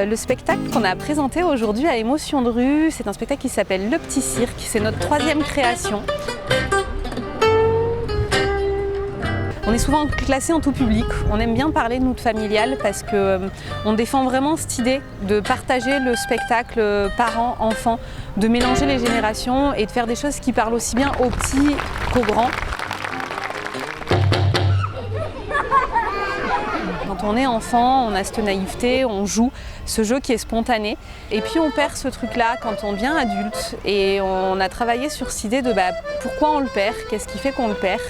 Le spectacle qu'on a présenté aujourd'hui à Émotion de rue, c'est un spectacle qui s'appelle Le Petit Cirque, c'est notre 3e création. On est souvent classé en tout public, on aime bien parler de notre familial parce qu'on défend vraiment cette idée de partager le spectacle parents-enfants, de mélanger les générations et de faire des choses qui parlent aussi bien aux petits qu'aux grands. Quand on est enfant, on a cette naïveté, on joue ce jeu qui est spontané. Et puis on perd ce truc-là quand on devient adulte. Et on a travaillé sur cette idée de pourquoi on le perd, qu'est-ce qui fait qu'on le perd.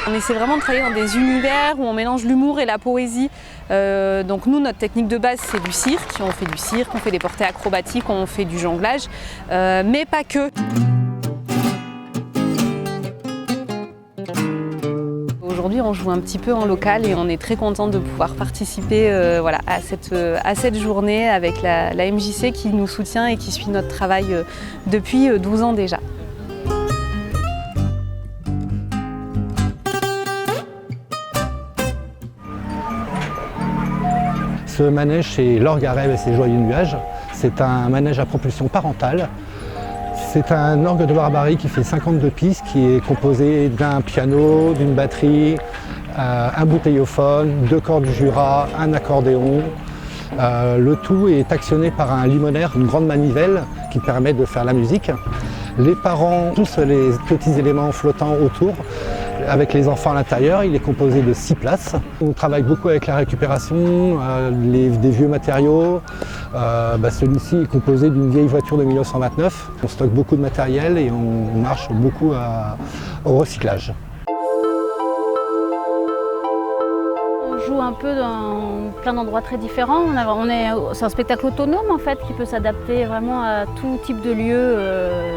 On essaie vraiment de travailler dans des univers où on mélange l'humour et la poésie. Donc nous, notre technique de base, c'est du cirque. On fait du cirque, on fait des portées acrobatiques, on fait du jonglage, mais pas que. Aujourd'hui, on joue un petit peu en local et on est très content de pouvoir participer à cette journée avec la MJC qui nous soutient et qui suit notre travail depuis 12 ans déjà. Ce manège, c'est l'Orgue à rêve et ses joyeux nuages. C'est un manège à propulsion parentale. C'est un orgue de Barbarie qui fait 52 pistes, qui est composé d'un piano, d'une batterie, un bouteillophone, 2 cordes du Jura, un accordéon. Le tout est actionné par un limonaire, une grande manivelle qui permet de faire la musique. Les parents poussent les petits éléments flottants autour avec les enfants à l'intérieur. Il est composé de 6 places. On travaille beaucoup avec la récupération, des vieux matériaux. Celui-ci est composé d'une vieille voiture de 1929. On stocke beaucoup de matériel et on marche beaucoup au recyclage. On joue un peu dans plein d'endroits très différents. C'est un spectacle autonome en fait qui peut s'adapter vraiment à tout type de lieu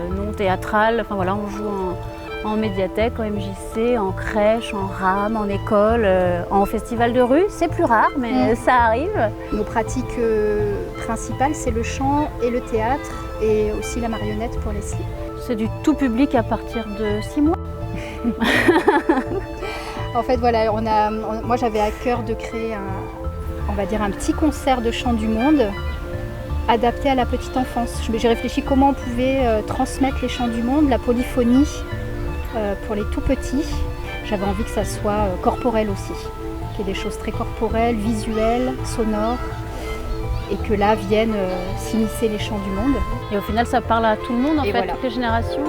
non théâtral. Enfin voilà, on joue en médiathèque, en MJC, en crèche, en rame, en école, en festival de rue. C'est plus rare, mais ça arrive. Nos pratiques principales, c'est le chant et le théâtre et aussi la marionnette pour les slips. C'est du tout public à partir de 6 mois. En fait, voilà, moi j'avais à cœur de créer un petit concert de chant du monde adapté à la petite enfance. J'ai réfléchi comment on pouvait transmettre les chants du monde, la polyphonie pour les tout petits. J'avais envie que ça soit corporel aussi, qu'il y ait des choses très corporelles, visuelles, sonores, et que là viennent s'immiscer les chants du monde. Et au final, ça parle à tout le monde, en fait, voilà. Toutes les générations.